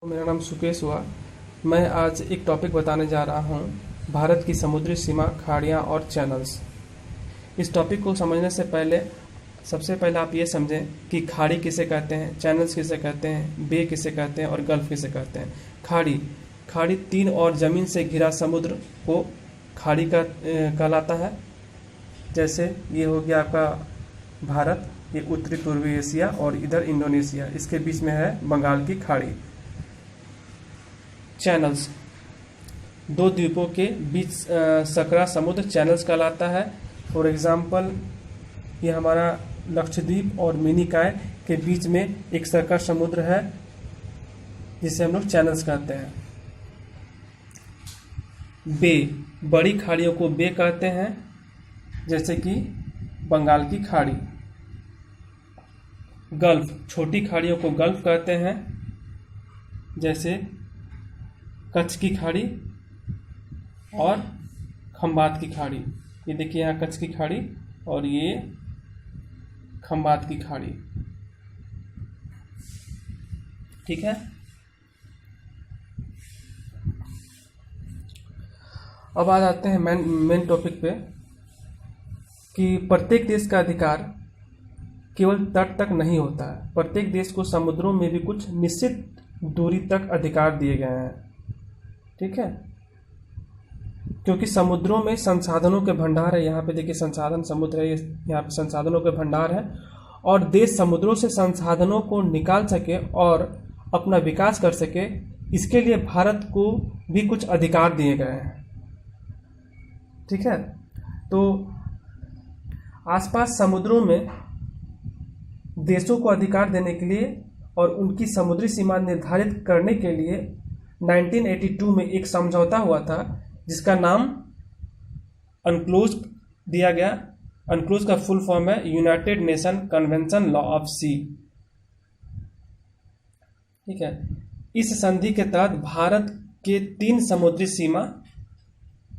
मेरा नाम सुकेश हुआ। मैं आज एक टॉपिक बताने जा रहा हूँ, भारत की समुद्री सीमा, खाड़ियाँ और चैनल्स। इस टॉपिक को समझने से पहले सबसे पहले आप ये समझें कि खाड़ी किसे कहते हैं, चैनल्स किसे कहते हैं, बे किसे कहते हैं और गल्फ किसे कहते हैं। खाड़ी खाड़ी तीन और ज़मीन से घिरा समुद्र को खाड़ी का कहलाता है। जैसे ये हो गया आपका भारत, ये उत्तरी पूर्वी एशिया और इधर इंडोनेशिया, इसके बीच में है बंगाल की खाड़ी। चैनल्स दो द्वीपों के बीच सकरा समुद्र चैनल्स कहलाता है। फॉर एग्जांपल ये हमारा लक्षद्वीप और मिनिकॉय के बीच में एक सकरा समुद्र है जिसे हम लोग चैनल्स कहते हैं। बे बड़ी खाड़ियों को बे कहते हैं, जैसे कि बंगाल की खाड़ी। गल्फ छोटी खाड़ियों को गल्फ कहते हैं, जैसे कच्छ की खाड़ी और खंबात की खाड़ी। ये देखिए यहाँ कच्छ की खाड़ी और ये खंबात की खाड़ी। ठीक है। अब आ जाते हैं मेन टॉपिक पे कि प्रत्येक देश का अधिकार केवल तट तक नहीं होता है। प्रत्येक देश को समुद्रों में भी कुछ निश्चित दूरी तक अधिकार दिए गए हैं। ठीक है, क्योंकि समुद्रों में संसाधनों के भंडार है। यहाँ पे देखिए संसाधन समुद्र है, यहाँ पे संसाधनों के भंडार है और देश समुद्रों से संसाधनों को निकाल सके और अपना विकास कर सके, इसके लिए भारत को भी कुछ अधिकार दिए गए हैं। ठीक है, तो आसपास समुद्रों में देशों को अधिकार देने के लिए और उनकी समुद्री सीमा निर्धारित करने के लिए 1982 में एक समझौता हुआ था जिसका नाम अनक्लोज दिया गया। अनक्लोज का फुल फॉर्म है United Nation convention law of sea. ठीक है, इस संधि के तहत भारत के 3 समुद्री सीमा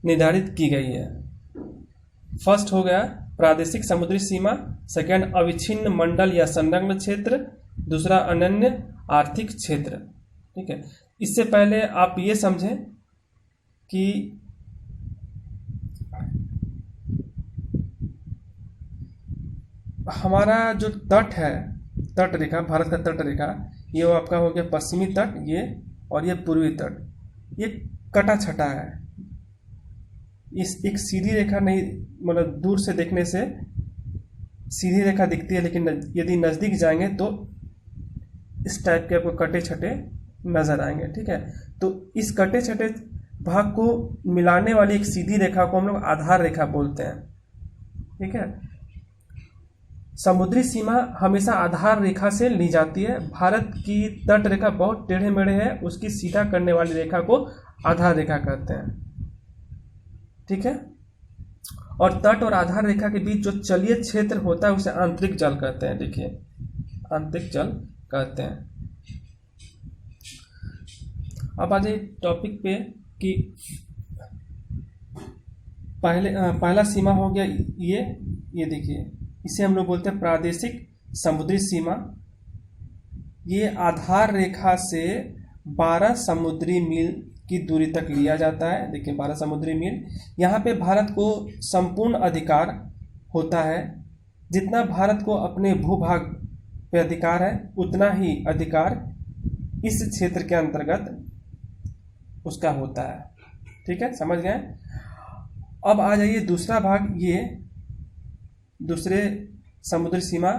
निर्धारित की गई है। फर्स्ट हो गया प्रादेशिक समुद्री सीमा, सेकंड अविच्छिन्न मंडल या संलग्न क्षेत्र, दूसरा अनन्य आर्थिक क्षेत्र। ठीक है, इससे पहले आप ये समझें कि हमारा जो तट है, तट रेखा, भारत का तट रेखा, ये वो आपका हो गया पश्चिमी तट, ये और ये पूर्वी तट, ये कटा छटा है। इस एक सीधी रेखा नहीं, मतलब दूर से देखने से सीधी रेखा दिखती है, लेकिन यदि नज़दीक जाएंगे तो इस टाइप के आपको कटे छटे नजर आएंगे। ठीक है, तो इस कटे छटे भाग को मिलाने वाली एक सीधी रेखा को हम लोग आधार रेखा बोलते हैं। ठीक है, समुद्री सीमा हमेशा आधार रेखा से ली जाती है। भारत की तट रेखा बहुत टेढ़े मेढ़े है, उसकी सीधा करने वाली रेखा को आधार रेखा कहते हैं। ठीक है, और तट और आधार रेखा के बीच जो जलीय क्षेत्र होता है उसे आंतरिक जल कहते हैं। देखिए, आंतरिक जल कहते हैं। अब आ जाइए टॉपिक पे कि पहला सीमा हो गया ये देखिए, इसे हम लोग बोलते हैं प्रादेशिक समुद्री सीमा। ये आधार रेखा से 12 समुद्री मील की दूरी तक लिया जाता है। देखिए 12 समुद्री मील। यहाँ पे भारत को संपूर्ण अधिकार होता है। जितना भारत को अपने भूभाग पे अधिकार है, उतना ही अधिकार इस क्षेत्र के अंतर्गत उसका होता है। ठीक है, समझ गए। अब आ जाइए दूसरा भाग, ये दूसरे समुद्री सीमा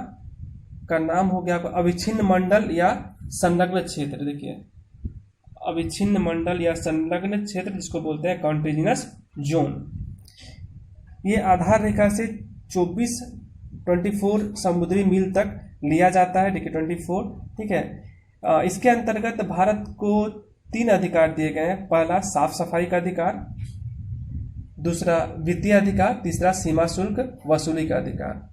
का नाम हो गया अविच्छिन्न मंडल या संलग्न क्षेत्र। देखिए अविच्छिन्न मंडल या संलग्न क्षेत्र, जिसको बोलते हैं कॉन्टिन्यूअस जोन। ये आधार रेखा से 24 समुद्री मील तक लिया जाता है। देखिए 24। ठीक है, इसके अंतर्गत भारत को 3 अधिकार दिए गए हैं। पहला साफ सफाई का अधिकार, दूसरा वित्तीय अधिकार, तीसरा सीमा शुल्क वसूली का अधिकार।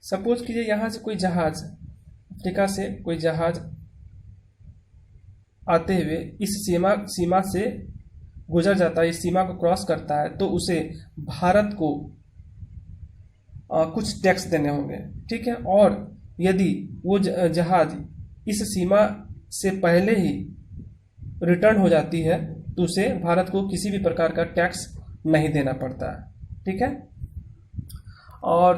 सपोज कीजिए यहाँ से कोई जहाज, अफ्रीका से कोई जहाज आते हुए इस सीमा से गुजर जाता है, इस सीमा को क्रॉस करता है, तो उसे भारत को कुछ टैक्स देने होंगे। ठीक है, और यदि वो जहाज इस सीमा से पहले ही रिटर्न हो जाती है तो उसे भारत को किसी भी प्रकार का टैक्स नहीं देना पड़ता है। ठीक है। और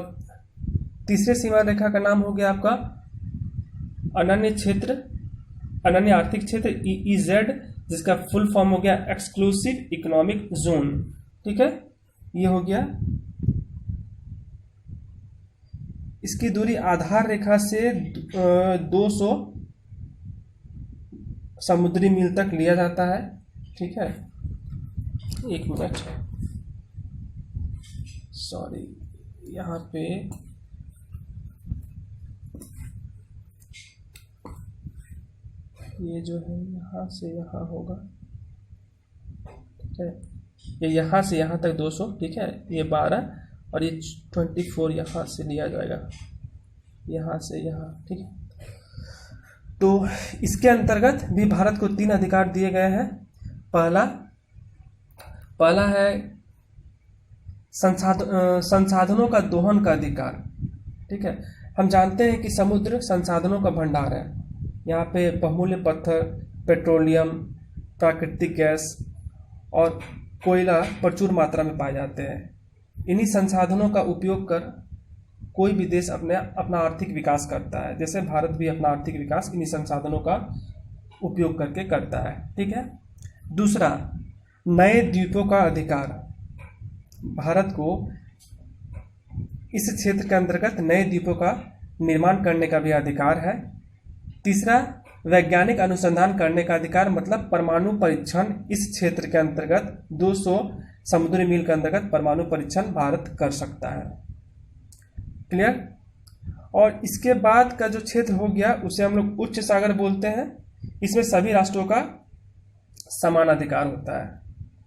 तीसरे सीमा रेखा का नाम हो गया आपका अनन्य क्षेत्र, अनन्य आर्थिक क्षेत्र EEZ, जिसका फुल फॉर्म हो गया एक्सक्लूसिव इकोनॉमिक जोन। ठीक है, ये हो गया। इसकी दूरी आधार रेखा से 200 समुद्री मील तक लिया जाता है। ठीक है, एक मिनट, सॉरी, यहाँ पे ये जो है यहाँ से यहाँ होगा। ठीक है, ये यहाँ से यहाँ तक 200। ठीक है, ये 12 और ये 24 यहाँ से लिया जाएगा, यहाँ से यहाँ। ठीक है, तो इसके अंतर्गत भी भारत को 3 अधिकार दिए गए हैं। पहला है संसाधनों का दोहन का अधिकार। ठीक है, हम जानते हैं कि समुद्र संसाधनों का भंडार है। यहाँ पे बहुमूल्य पत्थर, पेट्रोलियम, प्राकृतिक गैस और कोयला प्रचुर मात्रा में पाए जाते हैं। इन्हीं संसाधनों का उपयोग कर कोई भी देश अपना आर्थिक विकास करता है। जैसे भारत भी अपना आर्थिक विकास इन्हीं संसाधनों का उपयोग करके करता है। ठीक है। दूसरा, नए द्वीपों का अधिकार। भारत को इस क्षेत्र के अंतर्गत नए द्वीपों का निर्माण करने का भी अधिकार है। तीसरा, वैज्ञानिक अनुसंधान करने का अधिकार, मतलब परमाणु परीक्षण इस क्षेत्र के अंतर्गत 200 समुद्री मील के अंतर्गत परमाणु परीक्षण भारत कर सकता है। क्लियर। और इसके बाद का जो क्षेत्र हो गया उसे हम लोग उच्च सागर बोलते हैं। इसमें सभी राष्ट्रों का समान अधिकार होता है।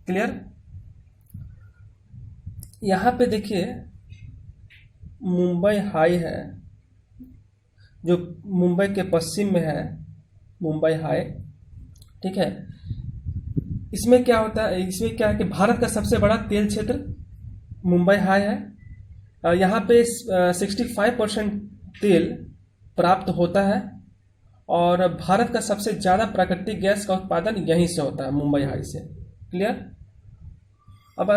क्लियर। यहाँ पे देखिए मुंबई हाई है, जो मुंबई के पश्चिम में है, मुंबई हाई। ठीक है, इसमें क्या होता है, इसमें क्या है कि भारत का सबसे बड़ा तेल क्षेत्र मुंबई हाई है। यहाँ पे 65% तेल प्राप्त होता है और भारत का सबसे ज़्यादा प्राकृतिक गैस का उत्पादन यहीं से होता है, मुंबई हाई से। क्लियर। अब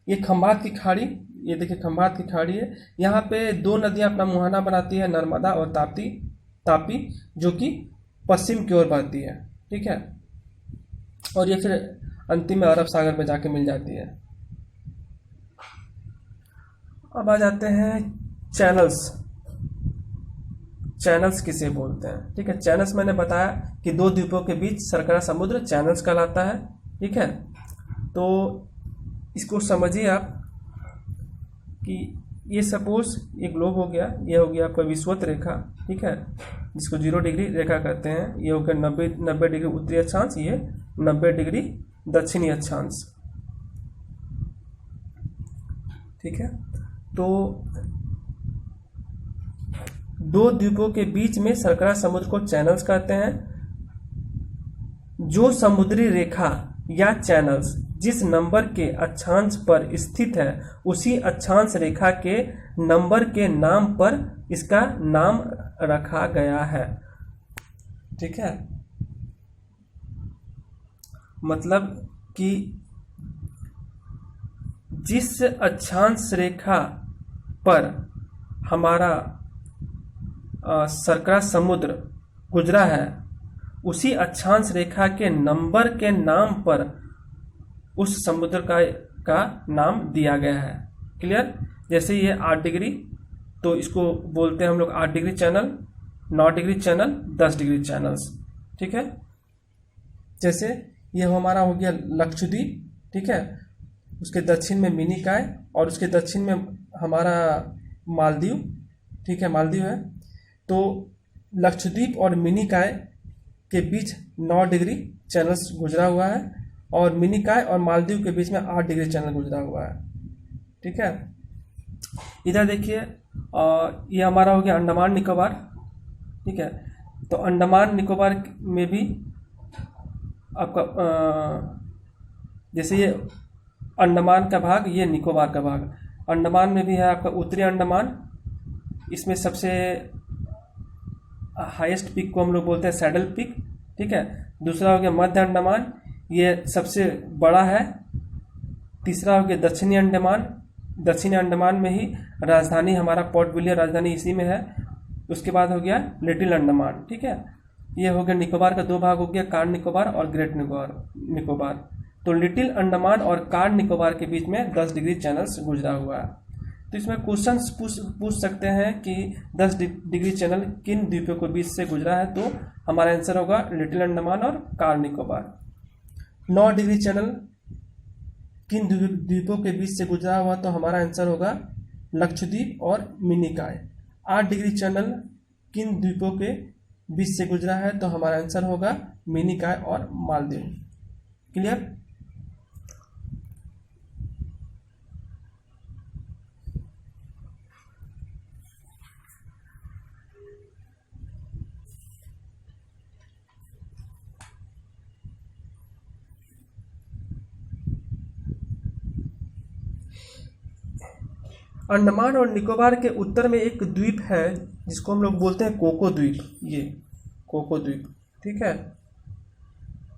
ये खंभात की खाड़ी, ये देखिए खंभात की खाड़ी है। यहाँ पे 2 नदियाँ अपना मुहाना बनाती है, नर्मदा और तापी, जो कि पश्चिम की ओर बहती है। ठीक है, और ये फिर अंतिम में अरब सागर में जाके मिल जाती है। अब आ जाते हैं चैनल्स किसे बोलते हैं। ठीक है, चैनल्स मैंने बताया कि 2 द्वीपों के बीच सरकरा समुद्र चैनल्स कहलाता है। ठीक है, तो इसको समझिए आप कि ये सपोज ये ग्लोब हो गया, ये हो गया आपका विषुवत रेखा। ठीक है, जिसको 0 डिग्री रेखा कहते हैं। ये हो गया 90 डिग्री उत्तरी अक्षांश, ये 90 डिग्री दक्षिणी अक्षांश। ठीक है, तो 2 द्वीपों के बीच में सरकरा समुद्र को चैनल्स कहते हैं। जो समुद्री रेखा या चैनल्स जिस नंबर के अक्षांश पर स्थित है, उसी अक्षांश रेखा के नंबर के नाम पर इसका नाम रखा गया है। ठीक है, मतलब कि जिस अक्षांश रेखा पर हमारा सरकरा समुद्र गुजरा है, उसी अक्षांश रेखा के नंबर के नाम पर उस समुद्र का नाम दिया गया है। क्लियर। जैसे ये 8 डिग्री, तो इसको बोलते हैं हम लोग 8 degree channel, 9 degree channel, 10 degree channels. ठीक है, जैसे ये हमारा हो गया लक्षद्वीप। ठीक है, उसके दक्षिण में मिनिकॉय और उसके दक्षिण में हमारा मालदीव। ठीक है, मालदीव है। तो लक्षद्वीप और मिनिकॉय के बीच 9 डिग्री चैनल्स गुजरा हुआ है और मिनिकॉय और मालदीव के बीच में 8 डिग्री चैनल गुजरा हुआ है। ठीक है, इधर देखिए ये हमारा हो गया अंडमान निकोबार। ठीक है, तो अंडमान निकोबार में भी आपका जैसे ये अंडमान का भाग, ये निकोबार का भाग। अंडमान में भी है आपका उत्तरी अंडमान, इसमें सबसे हाईएस्ट पीक को हम लोग बोलते हैं सैडल पीक, ठीक है। दूसरा हो गया मध्य अंडमान, ये सबसे बड़ा है। तीसरा हो गया दक्षिणी अंडमान, दक्षिणी अंडमान में ही राजधानी हमारा पोर्ट विलियम राजधानी इसी में है। उसके बाद हो गया लिटिल अंडमान, ठीक है। ये हो गया निकोबार का दो भाग हो गया, कार निकोबार और ग्रेट निकोबार। तो लिटिल अंडमान और कार निकोबार के बीच में 10 डिग्री चैनल्स गुजरा हुआ है। तो इसमें क्वेश्चंस पूछ सकते हैं कि 10 डिग्री चैनल किन द्वीपों के बीच से गुजरा है, तो हमारा आंसर होगा लिटिल अंडमान और कार निकोबार। 9 डिग्री चैनल किन द्वीपों के बीच से गुजरा हुआ, तो हमारा आंसर होगा लक्षद्वीप और मिनिकॉय। 8 डिग्री चैनल किन द्वीपों के बीच से गुजरा है, तो हमारा आंसर होगा मिनिकॉय और मालदीव। क्लियर। अंडमान और निकोबार के उत्तर में एक द्वीप है जिसको हम लोग बोलते हैं कोको द्वीप, ये कोको द्वीप, ठीक है।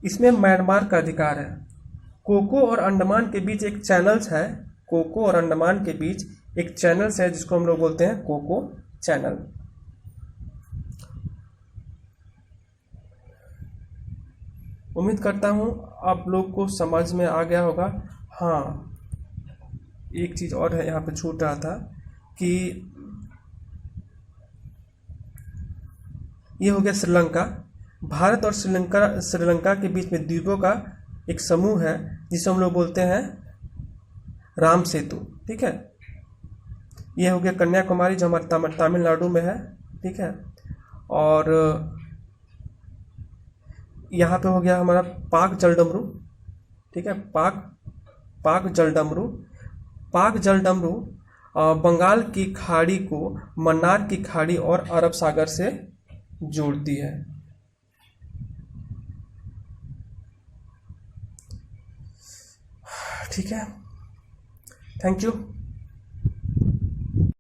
इसमें म्यांमार का अधिकार है। कोको और अंडमान के बीच एक चैनल्स है, कोको और अंडमान के बीच एक चैनल्स है जिसको हम लोग बोलते हैं कोको चैनल। उम्मीद करता हूँ आप लोग को समझ में आ गया होगा। हाँ, एक चीज़ और है, यहाँ पे छूट रहा था कि ये हो गया श्रीलंका। भारत और श्रीलंका के बीच में द्वीपों का एक समूह है जिसे हम लोग बोलते हैं राम सेतु, ठीक है। ये हो गया कन्याकुमारी जो हमारे तमिलनाडु में है, ठीक है। और यहाँ पे हो गया हमारा पाक जलडमरू, ठीक है। पाक जलडमरू बंगाल की खाड़ी को मन्नार की खाड़ी और अरब सागर से जोड़ती है। ठीक है, थैंक यू।